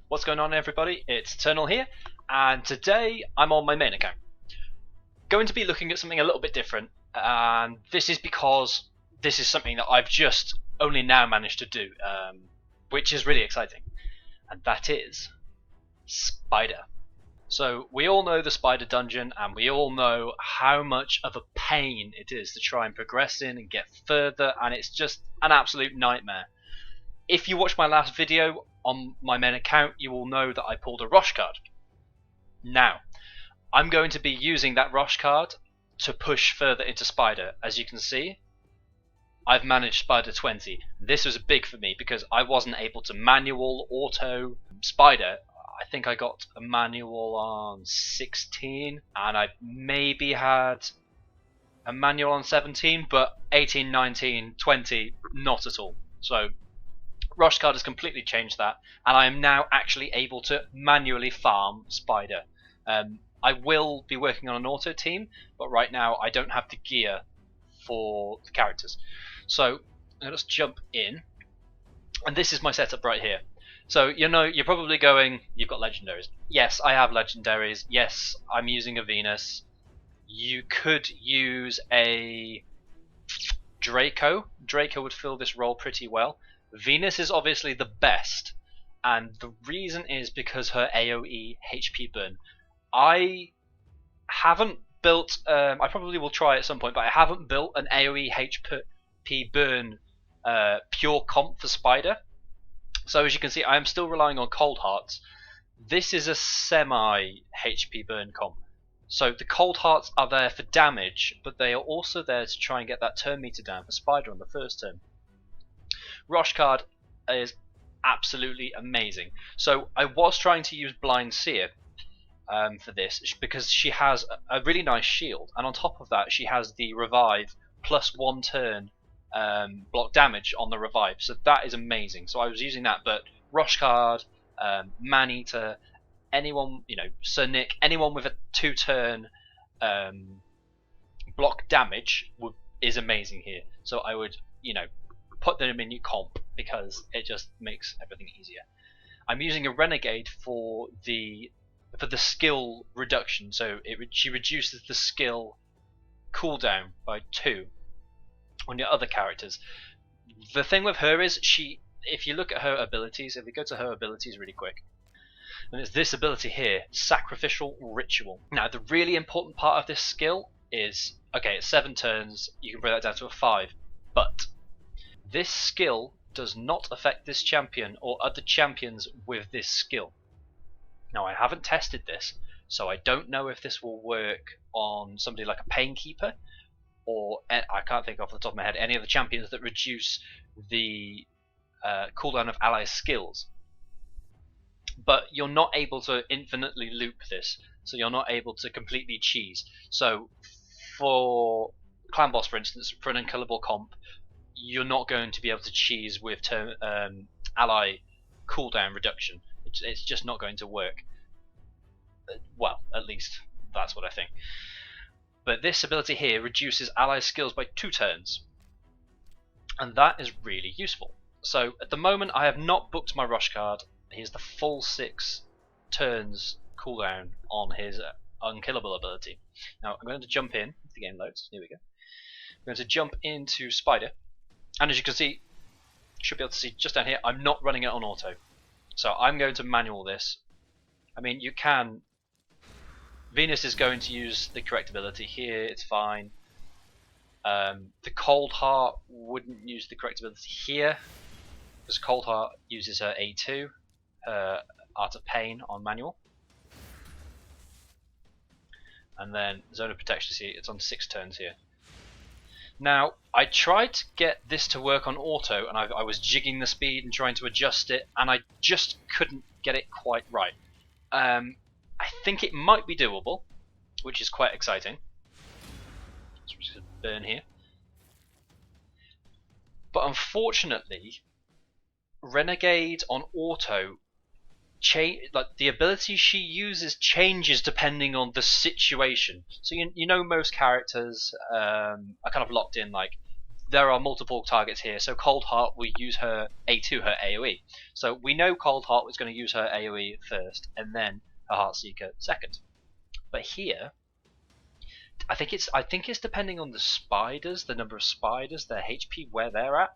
What's going on, everybody? It's Eternal here, and today I'm on my main account. Going to be looking at something a little bit different, and this is because this is something that I've just only now managed to do, which is really exciting, and that is Spider. So we all know the Spider Dungeon, and we all know how much of a pain it is to try and progress in and get further, and it's just an absolute nightmare. If you watched my last video on my main account, you will know that I pulled a Roshcard. Now, I'm going to be using that Roshcard to push further into Spider. As you can see, I've managed Spider 20. This was big for me because I wasn't able to manual, auto, Spider. I think I got a manual on 16, and I maybe had a manual on 17, but 18, 19, 20, not at all. So Roshcard has completely changed that, and I am now actually able to manually farm Spider. I will be working on an auto team, but right now I don't have the gear for the characters. So let's jump in, and this is my setup right here. So you're probably going, you've got legendaries. Yes, I have legendaries. Yes, I'm using a Venus. You could use a Draco. Draco would fill this role pretty well. Venus is obviously the best, and the reason is because her AoE HP burn. I haven't built, I probably will try at some point, but I haven't built an AoE HP burn pure comp for Spider. So as you can see, I am still relying on Coldhearts. This is a semi HP burn comp. So the Coldhearts are there for damage, but they are also there to try and get that turn meter down for Spider on the first turn. Roshcard is absolutely amazing. So I was trying to use Blind Seer for this because she has a really nice shield, and on top of that she has the revive plus 1 turn block damage on the revive. So that is amazing. So I was using that, but Roshcard, Maneater, anyone, Sir Nick, anyone with a 2-turn block damage is amazing here. So I would, put them in your comp because it just makes everything easier. I'm using a Renegade for the skill reduction, so she reduces the skill cooldown by 2 on your other characters. The thing with her is if you look at her abilities, if we go to her abilities really quick, and it's this ability here, Sacrificial Ritual. Now the really important part of this skill is, okay, it's 7 turns, you can bring that down to a 5, but this skill does not affect this champion or other champions with this skill. Now I haven't tested this, so I don't know if this will work on somebody like a Painkeeper, or I can't think off the top of my head any of the champions that reduce the cooldown of ally skills. But you're not able to infinitely loop this, so you're not able to completely cheese. So for Clan Boss, for instance, for an unkillable comp, you're not going to be able to cheese with ally cooldown reduction. It's just not going to work. Well, at least that's what I think. But this ability here reduces ally skills by 2 turns, and that is really useful. So at the moment I have not booked my Roshcard. Here's the full 6 turns cooldown on his unkillable ability. Now I'm going to jump in, if the game loads, here we go. I'm going to jump into Spider, and as you can see, you should be able to see just down here, I'm not running it on auto. So I'm going to manual this. I mean, you can, Venus is going to use the correct ability here, it's fine. The Coldheart wouldn't use the correct ability here, because Coldheart uses her A2, her Art of Pain on manual. And then Zone of Protection, see, it's on 6 turns here. Now, I tried to get this to work on auto, and I was jigging the speed and trying to adjust it, and I just couldn't get it quite right. I think it might be doable, which is quite exciting. So we're just going to burn here. But unfortunately, Renegade on auto, like the ability she uses changes depending on the situation. So most characters are kind of locked in, like there are multiple targets here. So Coldheart will use her A2, her AoE. So we know Coldheart was going to use her AoE first, and then her Heartseeker second. But here, I think it's depending on the spiders, the number of spiders, their HP, where they're at.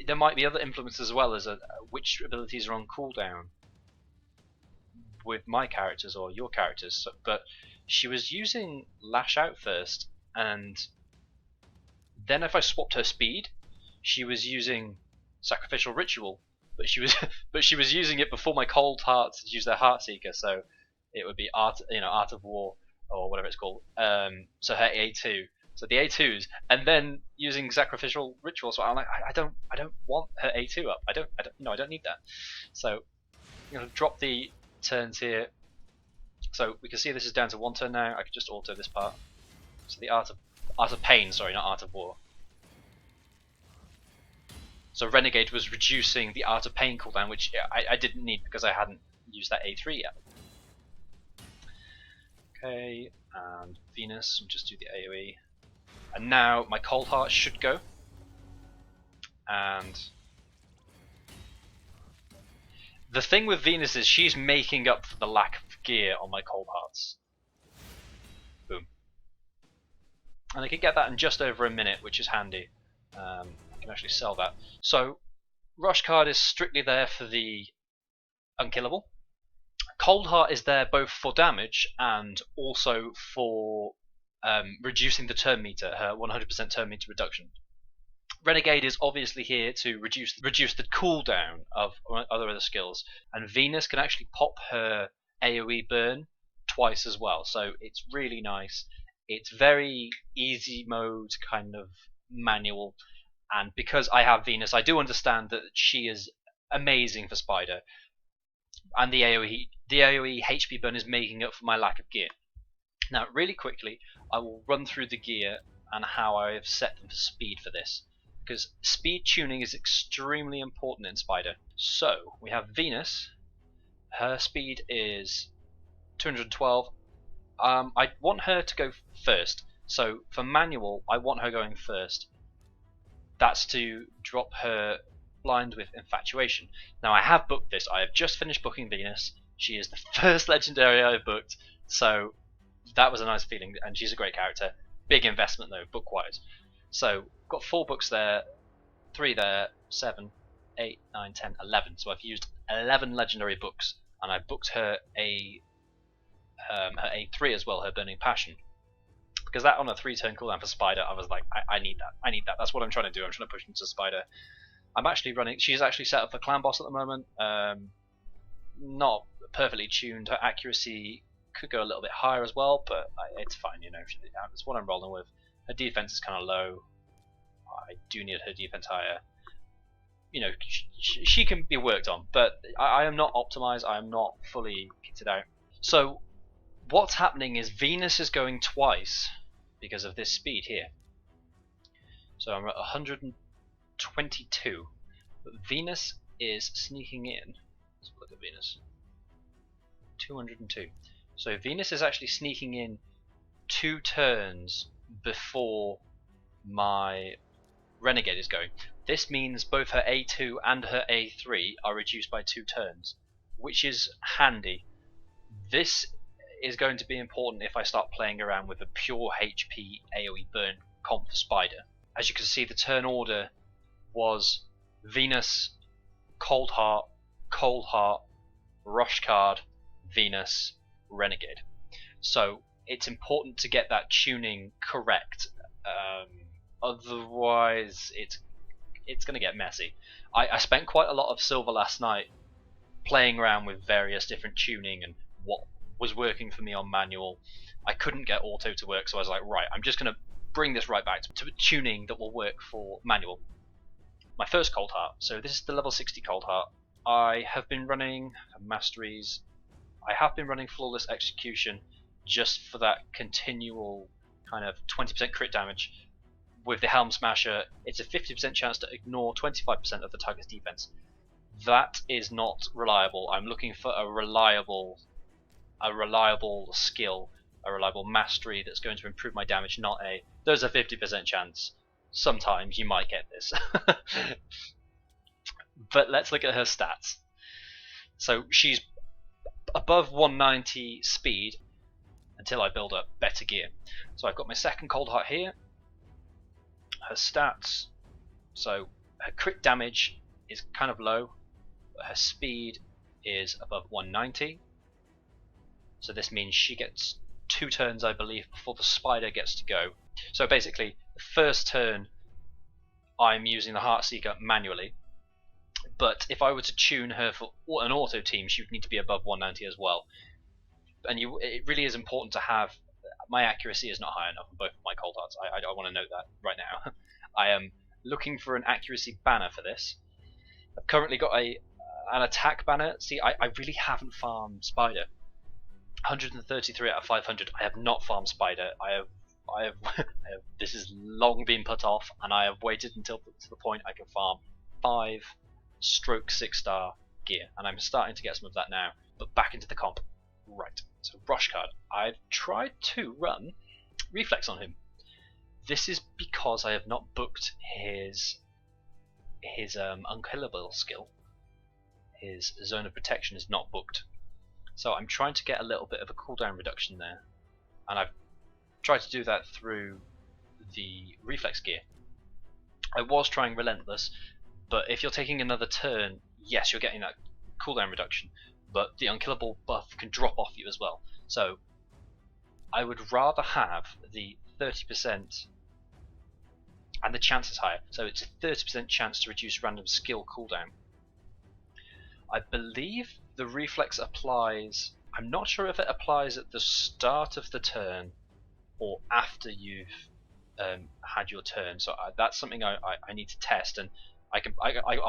There might be other influences as well as which abilities are on cooldown with my characters or your characters. So, but she was using Lash Out first, and then if I swapped her speed, she was using Sacrificial Ritual, but she was using it before my Coldheart used their Heartseeker, so it would be Art of War or whatever it's called. So her A2. So the A2s, and then using Sacrificial Ritual. So I'm like, I don't want her A2 up. I don't need that. So I'm gonna drop the turns here. So we can see this is down to 1 turn now. I can just auto this part. So the Art of Pain, sorry, not Art of War. So Renegade was reducing the Art of Pain cooldown, which I didn't need because I hadn't used that A3 yet. Okay, and Venus, and just do the AoE. And now my Coldheart should go. And the thing with Venus is she's making up for the lack of gear on my Coldhearts. Boom. And I can get that in just over a minute, which is handy. I can actually sell that. So Roshcard is strictly there for the unkillable. Coldheart is there both for damage and also for reducing the turn meter, her 100% turn meter reduction. Renegade is obviously here to reduce the cooldown of other skills, and Venus can actually pop her AoE burn twice as well, so it's really nice. It's very easy mode kind of manual, and because I have Venus, I do understand that she is amazing for Spider, and the AoE HP burn is making up for my lack of gear. Now, really quickly, I will run through the gear and how I have set them for speed for this, because speed tuning is extremely important in Spider. So, we have Venus, her speed is 212. I want her to go first, so for manual, I want her going first. That's to drop her blind with Infatuation. Now, I have booked this, I have just finished booking Venus, she is the first legendary I've booked, so that was a nice feeling, and she's a great character. Big investment though, book-wise. So, got 4 books there, 3 there, 7, 8, 9, 10, 11. So I've used 11 legendary books, and I booked her her A3 as well, her Burning Passion. Because that on a 3-turn cooldown for Spider, I was like, I need that. That's what I'm trying to do. I'm trying to push into Spider. I'm actually running. She's actually set up for Clan Boss at the moment. Not perfectly tuned. Her accuracy could go a little bit higher as well, but it's fine, you know. It's what I'm rolling with. Her defense is kind of low. I do need her defense higher. You know, she can be worked on, but I am not optimized. I am not fully kitted out. So what's happening is Venus is going twice because of this speed here. So I'm at 122, but Venus is sneaking in. Let's look at Venus. 202. So Venus is actually sneaking in 2 turns before my Renegade is going. This means both her A2 and her A3 are reduced by 2 turns, which is handy. This is going to be important if I start playing around with a pure HP AoE burn comp for Spider. As you can see, the turn order was Venus, Coldheart, Roshcard, Venus, Renegade. So it's important to get that tuning correct. Otherwise, it's going to get messy. I spent quite a lot of silver last night playing around with various different tuning and what was working for me on manual. I couldn't get auto to work, so I was like, right, I'm just going to bring this right back to tuning that will work for manual. My first Coldheart, so this is the level 60 Coldheart. I have been running masteries. I have been running flawless execution just for that continual kind of 20% crit damage. With the Helm Smasher, it's a 50% chance to ignore 25% of the target's defense. That is not reliable. I'm looking for a reliable skill a reliable mastery that's going to improve my damage, not a there's a 50% chance sometimes you might get this. But let's look at her stats. So she's above 190 speed until I build up better gear. So I've got my second Coldheart here. Her stats, so her crit damage is kind of low, but her speed is above 190. So this means she gets 2 turns, I believe, before the spider gets to go. So basically, the first turn I'm using the Heartseeker manually, but if I were to tune her for an auto team, she would need to be above 190 as well. And it really is important to have. My accuracy is not high enough on both of my Coldhearts. I want to note that right now. I am looking for an accuracy banner for this. I've currently got an attack banner. See, I really haven't farmed Spider. 133 out of 500. I have not farmed Spider. I have this has long been put off, and I have waited until to the point I can farm 5/6-star gear, and I'm starting to get some of that now. But back into the comp. Right, so Roshcard. I've tried to run Reflex on him. This is because I have not booked his Unkillable skill. His Zone of Protection is not booked. So I'm trying to get a little bit of a cooldown reduction there. And I've tried to do that through the Reflex gear. I was trying Relentless, but if you're taking another turn, yes, you're getting that cooldown reduction. But the Unkillable buff can drop off you as well. So I would rather have the 30%, and the chance is higher. So it's a 30% chance to reduce random skill cooldown. I believe the Reflex applies, I'm not sure if it applies at the start of the turn or after you've had your turn. So that's something I need to test, and I'll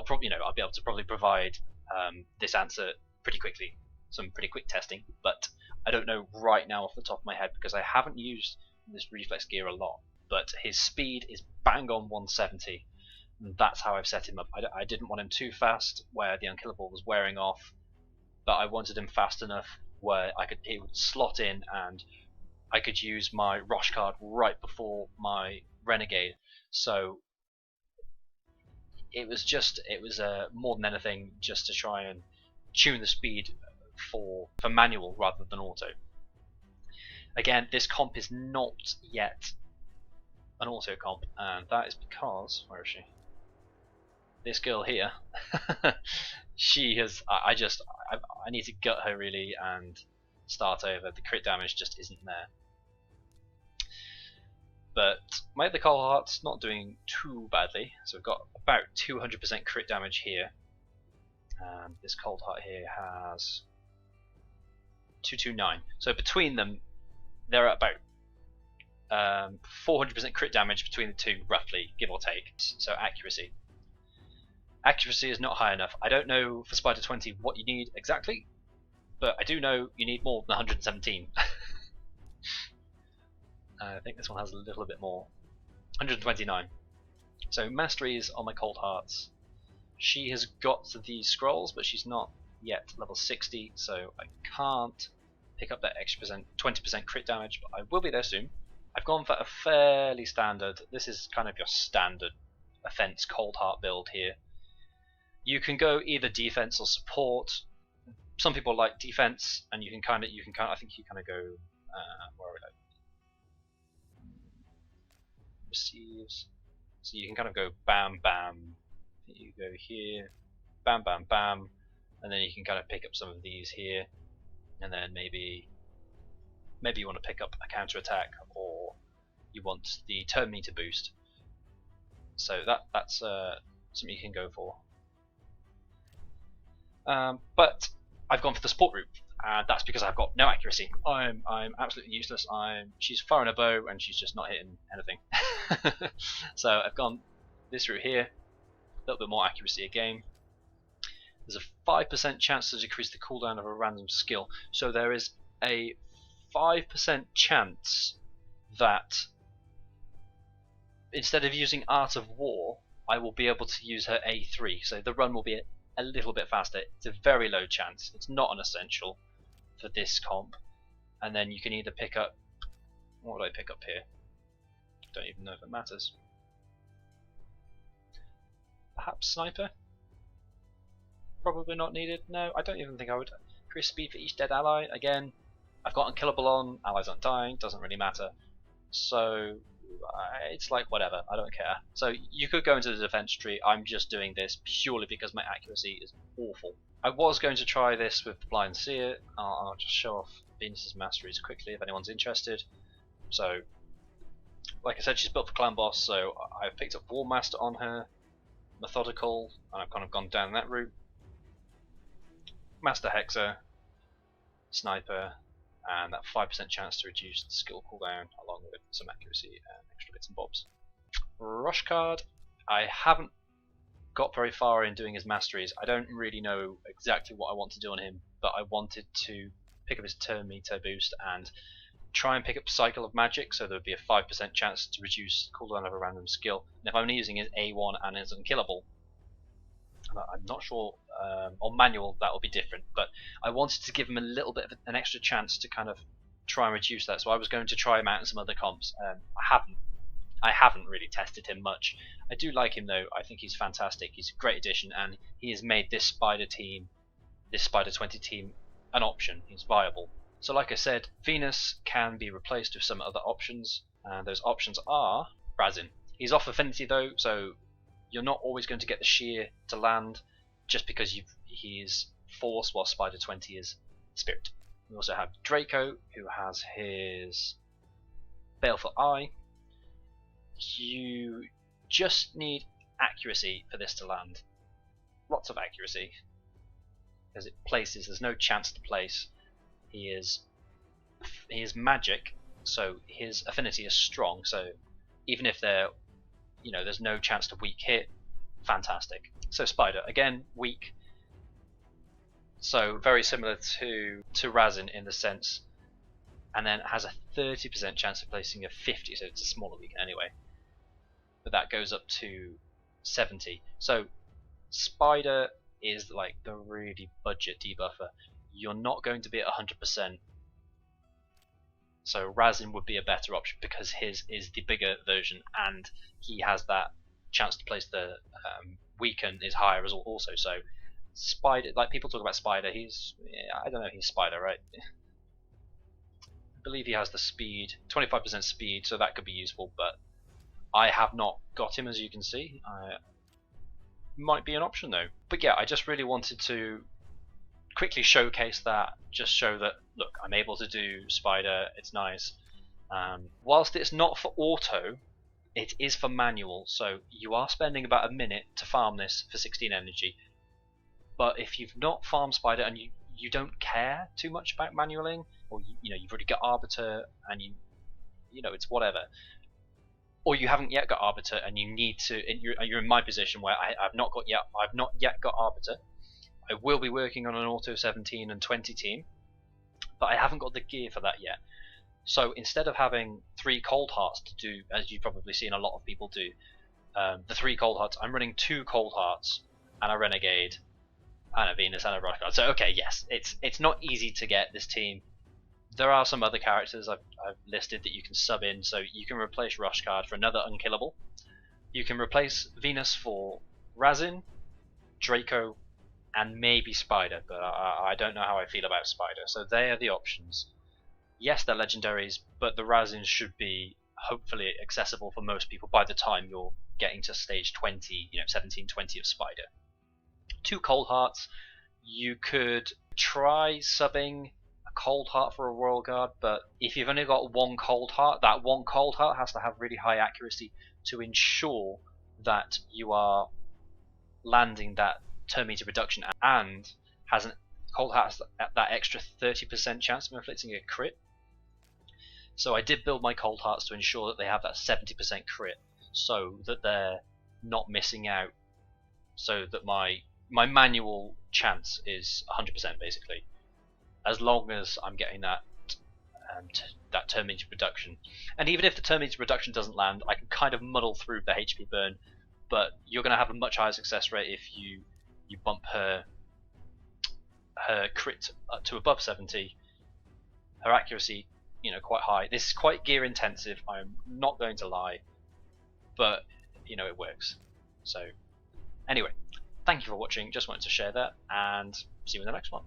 probably I'll be able to probably provide this answer pretty quickly, some pretty quick testing, but I don't know right now off the top of my head because I haven't used this Reflex gear a lot. But his speed is bang on 170, and that's how I've set him up. I didn't want him too fast where the Unkillable was wearing off, but I wanted him fast enough where he would slot in and I could use my Roshcard right before my Renegade. So it was more than anything just to try and tune the speed for manual rather than auto. Again, this comp is not yet an auto comp, and that is because, where is she? This girl here, she has. I need to gut her really and start over. The crit damage just isn't there. But my other Coldheart's not doing too badly, so we've got about 200% crit damage here. And this Coldheart here has 229. So between them, they're at about 400% crit damage between the two, roughly, give or take. So accuracy. Accuracy is not high enough. I don't know for Spider 20 what you need exactly, but I do know you need more than 117. I think this one has a little bit more. 129. So masteries on my Coldhearts. She has got these scrolls, but she's not yet level 60, so I can't pick up that extra 20% crit damage, but I will be there soon. I've gone for a fairly standard, this is kind of your standard offense Coldheart build here. You can go either defense or support. Some people like defense, and I think you kind of go, where are we at? Receives. So you can kind of go bam bam. You go here, bam bam bam, and then you can kind of pick up some of these here, and then maybe you want to pick up a counter attack, or you want the turn meter boost. So that's something you can go for. But I've gone for the support route, and that's because I've got no accuracy. I'm absolutely useless. She's firing a bow and she's just not hitting anything. So I've gone this route here. A little bit more accuracy again. There's a 5% chance to decrease the cooldown of a random skill. So there is a 5% chance that instead of using Art of War, I will be able to use her A3. So the run will be a little bit faster. It's a very low chance. It's not an essential for this comp. And then you can either pick up What would I pick up here? Don't even know if it matters. Perhaps sniper? Probably not needed. No, I don't even think I would. Increase speed for each dead ally. Again, I've got unkillable on, allies aren't dying, doesn't really matter. So it's like whatever, I don't care. So you could go into the defense tree. I'm just doing this purely because my accuracy is awful. I was going to try this with the Blind Seer. I'll just show off Venus's masteries quickly if anyone's interested. So, like I said, she's built for clan boss, so I've picked up War Master on her, Methodical, and I've kind of gone down that route. Master Hexer, Sniper, and that 5% chance to reduce the skill cooldown, along with some accuracy and extra bits and bobs. Roshcard, I haven't got very far in doing his masteries. I don't really know exactly what I want to do on him, but I wanted to pick up his turn meter boost and try and pick up Cycle of Magic, so there would be a 5% chance to reduce cooldown of a random skill. And if I'm only using his A1 and his unkillable, I'm not sure, on manual that will be different, but I wanted to give him a little bit of an extra chance to kind of try and reduce that. So I was going to try him out in some other comps. I haven't really tested him much. I do like him though. I think he's fantastic. He's a great addition, and he has made this Spider team, this Spider 20 team, an option. He's viable. So like I said, Venus can be replaced with some other options, and those options are Razin. He's off affinity though, so you're not always going to get the shear to land just because he's force while Spider 20 is spirit. We also have Draco, who has his Baleful Eye. You just need accuracy for this to land. Lots of accuracy. Because it places, there's no chance to place. He is magic, so his affinity is strong, so even if there's no chance to weak hit, fantastic. So Spider, again, weak. So very similar to Razin in the sense, and then has a 30% chance of placing a 50, so it's a smaller weak anyway. But that goes up to 70. So Spider is like the really budget debuffer. You're not going to be at 100%. So Razin would be a better option because his is the bigger version, and he has that chance to place the weaken is higher as also. So Spider, like people talk about Spider, he's Spider, right? I believe he has the speed, 25% speed, so that could be useful, but I have not got him, as you can see. Might be an option though. But yeah, I just really wanted to quickly showcase that, just show that, look, I'm able to do Spider, it's nice. Whilst it's not for auto, it is for manual, so you are spending about a minute to farm this for 16 energy. But if you've not farmed Spider and you don't care too much about manualing, or you've already got Arbiter and it's whatever, or you haven't yet got Arbiter and you need to, you're in my position where I've not yet got Arbiter. I will be working on an auto 17 and 20 team, but I haven't got the gear for that yet. So instead of having 3 Coldhearts to do, as you've probably seen a lot of people do, the 3 Coldhearts, I'm running 2 Coldhearts and a Renegade and a Venus and a Roshcard. So okay, yes, it's not easy to get this team. There are some other characters I've listed that you can sub in, so you can replace Roshcard for another unkillable. You can replace Venus for Razin, Draco, and maybe Spider, but I don't know how I feel about Spider. So they are the options. Yes, they're legendaries, but the Razins should be hopefully accessible for most people by the time you're getting to stage 20, 17, 20 of Spider. 2 Coldhearts. You could try subbing a Coldheart for a Royal Guard, but if you've only got 1 Coldheart, that 1 Coldheart has to have really high accuracy to ensure that you are landing that turn meter reduction, and Coldheart has that extra 30% chance of inflicting a crit. So I did build my Coldhearts to ensure that they have that 70% crit, so that they're not missing out, so that my manual chance is 100% basically, as long as I'm getting that turn meter reduction. And even if the turn meter reduction doesn't land, I can kind of muddle through the HP burn, but you're going to have a much higher success rate if you bump her crit to above 70, her accuracy you know, quite high. This is quite gear intensive, I'm not going to lie, but you know, it works. So anyway, thank you for watching, just wanted to share that, and see you in the next one.